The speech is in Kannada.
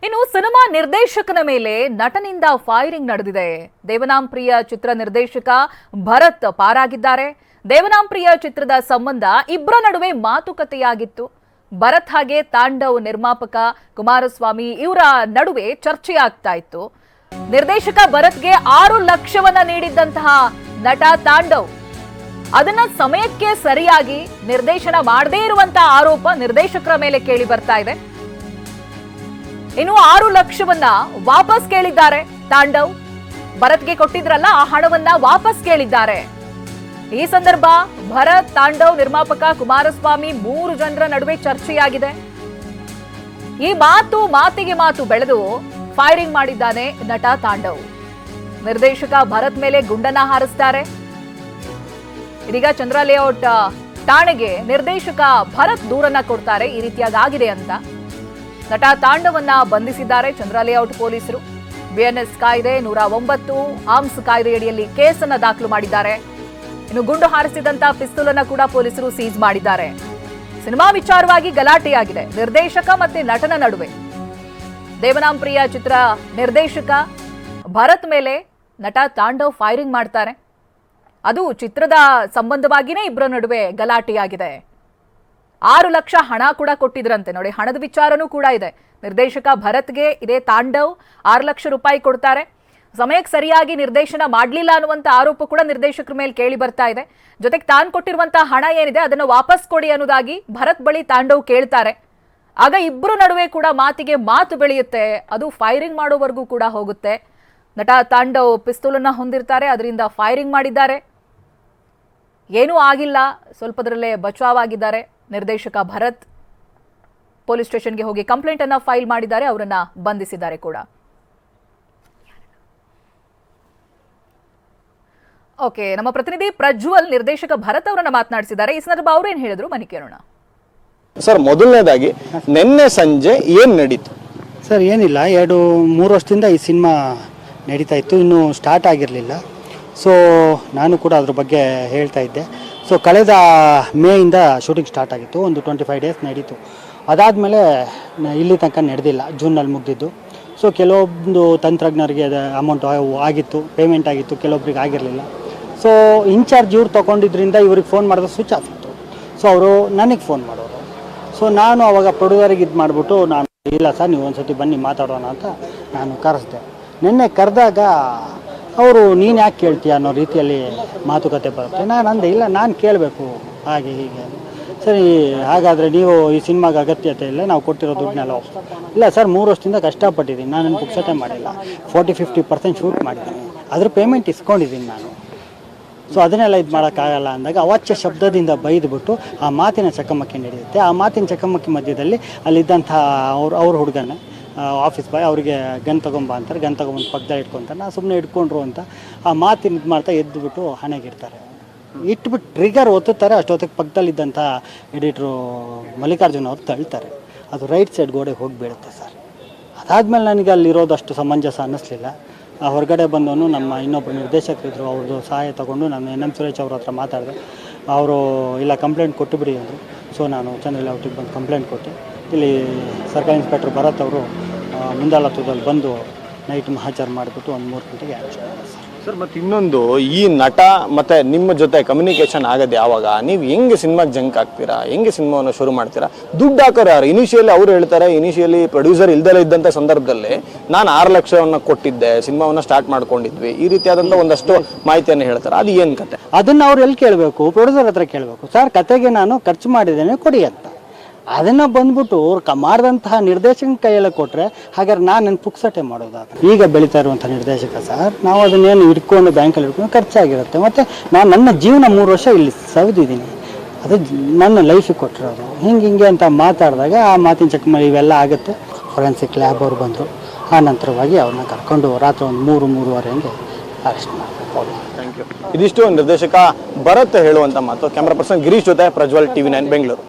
ಇನ್ನು ಸಿನಿಮಾ ನಿರ್ದೇಶಕನ ಮೇಲೆ ನಟನಿಂದ ಫೈರಿಂಗ್ ನಡೆದಿದೆ. ದೇವನಾಂಪ್ರಿಯ ಚಿತ್ರ ನಿರ್ದೇಶಕ ಭರತ್ ಪಾರಾಗಿದ್ದಾರೆ. ದೇವನಾಂಪ್ರಿಯ ಚಿತ್ರದ ಸಂಬಂಧ ಇಬ್ಬರ ನಡುವೆ ಮಾತುಕತೆಯಾಗಿತ್ತು. ಭರತ್ ಹಾಗೆ ತಾಂಡವ್ ನಿರ್ಮಾಪಕ ಕುಮಾರಸ್ವಾಮಿ ಇವರ ನಡುವೆ ಚರ್ಚೆಯಾಗ್ತಾ ಇತ್ತು. ನಿರ್ದೇಶಕ ಭರತ್ಗೆ 6 ಲಕ್ಷವನ್ನ ನೀಡಿದ್ದಂತಹ ನಟ ತಾಂಡವ್ ಅದನ್ನ ಸಮಯಕ್ಕೆ ಸರಿಯಾಗಿ ನಿರ್ದೇಶನ ಮಾಡದೇ ಇರುವಂತಹ ಆರೋಪ ನಿರ್ದೇಶಕರ ಮೇಲೆ ಕೇಳಿ ಬರ್ತಾ ಇದೆ. ಇನ್ನು 6 ಲಕ್ಷವನ್ನ ವಾಪಸ್ ಕೇಳಿದ್ದಾರೆ ತಾಂಡವ್. ಭರತ್ಗೆ ಕೊಟ್ಟಿದ್ರಲ್ಲ ಆ ಹಣವನ್ನ ವಾಪಸ್ ಕೇಳಿದ್ದಾರೆ. ಈ ಸಂದರ್ಭ ಭರತ್, ತಾಂಡವ್ ನಿರ್ಮಾಪಕ ಕುಮಾರಸ್ವಾಮಿ 3 ಜನರ ನಡುವೆ ಚರ್ಚೆಯಾಗಿದೆ. ಈ ಮಾತಿಗೆ ಮಾತು ಬೆಳೆದು ಫೈರಿಂಗ್ ಮಾಡಿದ್ದಾನೆ ನಟ ತಾಂಡವ್. ನಿರ್ದೇಶಕ ಭರತ್ ಮೇಲೆ ಗುಂಡನ್ನ ಹಾರಿಸ್ತಾರೆ. ಇದೀಗ ಚಂದ್ರ ಲೇಔಟ್ ಠಾಣೆಗೆ ನಿರ್ದೇಶಕ ಭರತ್ ದೂರನ್ನ ಕೊಡ್ತಾರೆ. ಈ ರೀತಿಯಾಗಿ ಆಗಿದೆ ಅಂತ ನಟ ತಾಂಡವನ್ನ ಬಂಧಿಸಿದ್ದಾರೆ ಚಂದ್ರ ಲೇಔಟ್ ಪೊಲೀಸರು. ಬಿಎನ್ಎಸ್ ಕಾಯ್ದೆ 109 ಆರ್ಮ್ಸ್ ಕಾಯ್ದೆಯಡಿಯಲ್ಲಿ ಕೇಸನ್ನ ದಾಖಲು ಮಾಡಿದ್ದಾರೆ. ಇನ್ನು ಗುಂಡು ಹಾರಿಸಿದಂತ ಪಿಸ್ತೂಲ್ ಅನ್ನ ಕೂಡ ಪೊಲೀಸರು ಸೀಜ್ ಮಾಡಿದ್ದಾರೆ. ಸಿನಿಮಾ ವಿಚಾರವಾಗಿ ಗಲಾಟೆಯಾಗಿದೆ ನಿರ್ದೇಶಕ ಮತ್ತೆ ನಟನ ನಡುವೆ. ದೇವನಾಂಪ್ರಿಯ ಚಿತ್ರ ನಿರ್ದೇಶಕ ಭರತ್ ಮೇಲೆ ನಟ ತಾಂಡವ್ ಫೈರಿಂಗ್ ಮಾಡ್ತಾರೆ. ಅದು ಚಿತ್ರದ ಸಂಬಂಧವಾಗಿನೇ ಇಬ್ಬರ ನಡುವೆ ಗಲಾಟೆಯಾಗಿದೆ. 6 ಲಕ್ಷ ಹಣ ಕೂಡ ಕೊಟ್ಟಿದ್ರಂತೆ. ನೋಡಿ, ಹಣದ ವಿಚಾರನೂ ಕೂಡ ಇದೆ. ನಿರ್ದೇಶಕ ಭರತ್ಗೆ ಇದೇ ತಾಂಡವ್ 6 ಲಕ್ಷ ರೂಪಾಯಿ ಕೊಡ್ತಾರೆ. ಸಮಯಕ್ಕೆ ಸರಿಯಾಗಿ ನಿರ್ದೇಶನ ಮಾಡಲಿಲ್ಲ ಅನ್ನುವಂಥ ಆರೋಪ ಕೂಡ ನಿರ್ದೇಶಕರ ಮೇಲೆ ಕೇಳಿ ಬರ್ತಾ ಇದೆ. ಜೊತೆಗೆ ತಾನು ಕೊಟ್ಟಿರುವಂತಹ ಹಣ ಏನಿದೆ ಅದನ್ನು ವಾಪಸ್ ಕೊಡಿ ಅನ್ನೋದಾಗಿ ಭರತ್ ಬಳಿ ತಾಂಡವ್ ಕೇಳ್ತಾರೆ. ಆಗ ಇಬ್ಬರು ನಡುವೆ ಕೂಡ ಮಾತಿಗೆ ಮಾತು ಬೆಳೆಯುತ್ತೆ. ಅದು ಫೈರಿಂಗ್ ಮಾಡೋವರೆಗೂ ಕೂಡ ಹೋಗುತ್ತೆ. ನಟ ತಾಂಡವ್ ಪಿಸ್ತೂಲನ್ನ ಹೊಂದಿರ್ತಾರೆ, ಅದರಿಂದ ಫೈರಿಂಗ್ ಮಾಡಿದ್ದಾರೆ. ಏನೂ ಆಗಿಲ್ಲ, ಸ್ವಲ್ಪದರಲ್ಲೇ ಬಚಾವಾಗಿದ್ದಾರೆ. ನಿರ್ದೇಶಕ ಭರತ್ ಪೊಲೀಸ್ ಸ್ಟೇಷನ್ಗೆ ಹೋಗಿ ಕಂಪ್ಲೇಂಟ್ ಅನ್ನ ಫೈಲ್ ಮಾಡಿದ್ದಾರೆ. ಅವರನ್ನ ಬಂಧಿಸಿದ್ದಾರೆ ಕೂಡ. ಓಕೆ, ನಮ್ಮ ಪ್ರತಿನಿಧಿ ಪ್ರಜ್ವಲ್ ನಿರ್ದೇಶಕ ಭರತ್ ಅವರನ್ನ ಮಾತನಾಡಿಸಿದ್ದಾರೆ. ಈ ಸಂದರ್ಭ ಅವ್ರೇನ್ ಹೇಳಿದ್ರು ಬನ್ನಿ ಕೇಳೋಣ. ಸರ್, ಮೊದಲನೇದಾಗಿ ನಿನ್ನೆ ಸಂಜೆ ಏನ್ ನಡೀತು? ಸರ್, ಏನಿಲ್ಲ, 2-3 ವರ್ಷದಿಂದ ಈ ಸಿನಿಮಾ ನಡೀತಾ ಇತ್ತು, ಇನ್ನೂ ಸ್ಟಾರ್ಟ್ ಆಗಿರಲಿಲ್ಲ. ಸೊ ನಾನು ಕೂಡ ಅದ್ರ ಬಗ್ಗೆ ಹೇಳ್ತಾ ಇದ್ದೆ. ಸೊ ಕಳೆದ ಮೇಯಿಂದ ಶೂಟಿಂಗ್ ಸ್ಟಾರ್ಟ್ ಆಗಿತ್ತು, ಒಂದು 25 ಡೇಸ್ ನಡೀತು. ಅದಾದಮೇಲೆ ಇಲ್ಲಿ ತನಕ ನಡೆದಿಲ್ಲ, ಜೂನಲ್ಲಿ ಮುಗಿದಿದ್ದು. ಸೊ ಕೆಲವೊಂದು ತಂತ್ರಜ್ಞರಿಗೆ ಅಮೌಂಟ್ ಆಗಿತ್ತು, ಪೇಮೆಂಟ್ ಆಗಿತ್ತು, ಕೆಲವೊಬ್ರಿಗೆ ಆಗಿರಲಿಲ್ಲ. ಸೊ ಇನ್ಚಾರ್ಜ್ ಇವ್ರು ತೊಗೊಂಡಿದ್ರಿಂದ ಇವ್ರಿಗೆ ಫೋನ್ ಮಾಡಿದ್ರೆ ಸ್ವಿಚ್ ಆಫ್ ಇತ್ತು. ಸೊ ಅವರು ನನಗೆ ಫೋನ್ ಮಾಡೋರು. ಸೊ ನಾನು ಅವಾಗ ಪ್ರೊಡ್ಯೂಸರಿಗೆ ಇದು ಮಾಡಿಬಿಟ್ಟು, ನಾನು ಇಲ್ಲ ಸರ್, ನೀವು ಒಂದು ಸತಿ ಬನ್ನಿ ಮಾತಾಡೋಣ ಅಂತ ನಾನು ಕರೆಸ್ದೆ. ನಿನ್ನೆ ಕರೆದಾಗ ಅವರು ನೀನು ಯಾಕೆ ಕೇಳ್ತೀಯ ಅನ್ನೋ ರೀತಿಯಲ್ಲಿ ಮಾತುಕತೆ ಬರುತ್ತೆ. ನಾನು ಅಂದೆ, ಇಲ್ಲ ನಾನು ಕೇಳಬೇಕು ಹಾಗೆ ಹೀಗೆ. ಸರಿ, ಹಾಗಾದರೆ ನೀವು ಈ ಸಿನಿಮಾಗೆ ಅಗತ್ಯತೆ ಇಲ್ಲ, ನಾವು ಕೊಟ್ಟಿರೋ ದುಡ್ಡನ್ನೆಲ್ಲ ಇಲ್ಲ ಸರ್, 3 ವರ್ಷದಿಂದ ಕಷ್ಟಪಟ್ಟಿದ್ದೀನಿ, ನಾನು ಪುಕ್ಸಟೆ ಮಾಡಿಲ್ಲ, 40-50% ಶೂಟ್ ಮಾಡಿದ್ದೀನಿ, ಅದ್ರ ಪೇಮೆಂಟ್ ಇಸ್ಕೊಂಡಿದ್ದೀನಿ ನಾನು. ಸೊ ಅದನ್ನೆಲ್ಲ ಇದು ಮಾಡೋಕ್ಕಾಗಲ್ಲ ಅಂದಾಗ ಅವಾಚ್ಯ ಶಬ್ದದಿಂದ ಬೈದ್ಬಿಟ್ಟು ಆ ಮಾತಿನ ಚಕಮಕಿ ನಡೆಯುತ್ತೆ. ಆ ಮಾತಿನ ಚಕಮಕಿ ಮಧ್ಯದಲ್ಲಿ ಅಲ್ಲಿದ್ದಂಥ ಅವ್ರ ಹುಡುಗನೇ ಆಫೀಸ್ ಬಾಯ್ ಅವರಿಗೆ ಗನ್ ತೊಗೊಂಬ ಅಂತಾರೆ. ಗನ್ ತೊಗೊಂಬಂದು ಪಕ್ಕದಲ್ಲಿ ಇಟ್ಕೊತಾರೆ. ನಾನು ಸುಮ್ಮನೆ ಇಟ್ಕೊಂಡ್ರು ಅಂತ ಆ ಮಾತಿನ ಇದು ಮಾಡ್ತಾ ಎದ್ದುಬಿಟ್ಟು ಹಣೆಗಿರ್ತಾರೆ. ಇಟ್ಬಿಟ್ಟು ಟ್ರಿಗರ್ ಒತ್ತುತ್ತಾರೆ. ಅಷ್ಟೊತ್ತಿಗೆ ಪಕ್ಕದಲ್ಲಿದ್ದಂಥ ಎಡಿಟ್ರು ಮಲ್ಲಿಕಾರ್ಜುನ್ ಅವ್ರು ತಳ್ತಾರೆ. ಅದು ರೈಟ್ ಸೈಡ್ ಗೋಡೆಗೆ ಹೋಗಿ ಬೀಳುತ್ತೆ ಸರ್. ಅದಾದಮೇಲೆ ನನಗೆ ಅಲ್ಲಿರೋದಷ್ಟು ಸಮಂಜಸ ಅನ್ನಿಸ್ಲಿಲ್ಲ. ಹೊರಗಡೆ ಬಂದವನು ನಮ್ಮ ಇನ್ನೊಬ್ಬರು ನಿರ್ದೇಶಕರಿದ್ದರು, ಅವ್ರದ್ದು ಸಹಾಯ ತೊಗೊಂಡು ನಾನು NM ಸುರೇಶ್ ಅವ್ರ ಹತ್ರ ಮಾತಾಡಿದೆ. ಅವರು ಇಲ್ಲ ಕಂಪ್ಲೇಂಟ್ ಕೊಟ್ಟು ಬಿಡಿ ಅಂದರು. ಸೊ ನಾನು ಚಂದ್ರ ಲೇಔಟಿಗೆ ಬಂದು ಕಂಪ್ಲೇಂಟ್ ಕೊಟ್ಟೆ. ಇಲ್ಲಿ ಸರ್ಕಲ್ ಇನ್ಸ್ಪೆಕ್ಟರ್ ಭರತ್ ಅವರು ಮುಂದಾಳತ್ವದಲ್ಲಿ ಬಂದು ನೈಟ್ ಮಹಾಚಾರ ಮಾಡಿಬಿಟ್ಟು ಒಂದು 3 ಗಂಟೆಗೆ ಅರೆಸ್ಟ್ ಮಾಡಿದ್ರು ಸರ್. ಮತ್ತು ಇನ್ನೊಂದು, ಈ ನಟ ಮತ್ತು ನಿಮ್ಮ ಜೊತೆ ಕಮ್ಯುನಿಕೇಷನ್ ಆಗೋದು ಯಾವಾಗ? ನೀವು ಹೆಂಗೆ ಸಿನಿಮಾಗೆ ಜಂಕ್ ಆಗ್ತೀರಾ? ಹೆಂಗೆ ಸಿನಿಮಾವನ್ನು ಶುರು ಮಾಡ್ತೀರಾ? ದುಡ್ಡು ಹಾಕೋರು ಯಾರು? ಇನಿಷಿಯಲಿ ಅವ್ರು ಹೇಳ್ತಾರೆ, ಇನಿಷಿಯಲಿ ಪ್ರೊಡ್ಯೂಸರ್ ಇಲ್ದಲೇ ಇದ್ದಂಥ ಸಂದರ್ಭದಲ್ಲಿ ನಾನು 6 ಲಕ್ಷವನ್ನು ಕೊಟ್ಟಿದ್ದೆ, ಸಿನಿಮಾವನ್ನು ಸ್ಟಾರ್ಟ್ ಮಾಡ್ಕೊಂಡಿದ್ವಿ, ಈ ರೀತಿಯಾದಂಥ ಒಂದಷ್ಟು ಮಾಹಿತಿಯನ್ನು ಹೇಳ್ತಾರೆ. ಅದು ಏನು ಕತೆ? ಅದನ್ನು ಅವ್ರು ಎಲ್ಲಿ ಕೇಳಬೇಕು? ಪ್ರೊಡ್ಯೂಸರ್ ಹತ್ರ ಕೇಳಬೇಕು. ಸರ್, ಕತೆಗೆ ನಾನು ಖರ್ಚು ಮಾಡಿದ್ದೇನೆ, ಕೊಡಿ ಅಂತ. ಅದನ್ನು ಬಂದ್ಬಿಟ್ಟು ಮಾಡಿದಂತಹ ನಿರ್ದೇಶಕನ ಕೈಯೆಲ್ಲ ಕೊಟ್ಟರೆ ಹಾಗಾದ್ರೆ ನಾನು ನನ್ನ ಪುಕ್ಸಟೆ ಮಾಡೋದಾಗ ಈಗ ಬೆಳೀತಾ ಇರುವಂಥ ನಿರ್ದೇಶಕ ಸರ್, ನಾವು ಅದನ್ನೇನು ಇಟ್ಕೊಂಡು ಬ್ಯಾಂಕಲ್ಲಿ ಇಟ್ಕೊಂಡು ಖರ್ಚಾಗಿರುತ್ತೆ. ಮತ್ತು ನಾನು ನನ್ನ ಜೀವನ 3 ವರ್ಷ ಇಲ್ಲಿ ಸವಿದಿದ್ದೀನಿ, ಅದು ನನ್ನ ಲೈಫಿಗೆ ಕೊಟ್ಟಿರೋದು. ಹಿಂಗೆ ಅಂತ ಮಾತಾಡಿದಾಗ ಆ ಮಾತಿನ ಚಕಮಕಿ ಇವೆಲ್ಲ ಆಗುತ್ತೆ. ಫೊರೆನ್ಸಿಕ್ ಲ್ಯಾಬ್ ಅವರು ಬಂದರು. ಆ ನಂತರವಾಗಿ ಅವ್ರನ್ನ ಕರ್ಕೊಂಡು ರಾತ್ರಿ ಒಂದು 3-3:30 ಹಂಗೆ ಅರೆಸ್ಟ್ ಮಾಡ್ತಾರೆ. Thank you. ಇದಿಷ್ಟು ನಿರ್ದೇಶಕ ಭರತ್ ಹೇಳುವಂಥ ಮಾತು. ಕ್ಯಾಮ್ರಾ ಪರ್ಸನ್ ಗಿರೀಶ್ ಜೊತೆ ಪ್ರಜ್ವಲ್, TV9 ಬೆಂಗಳೂರು.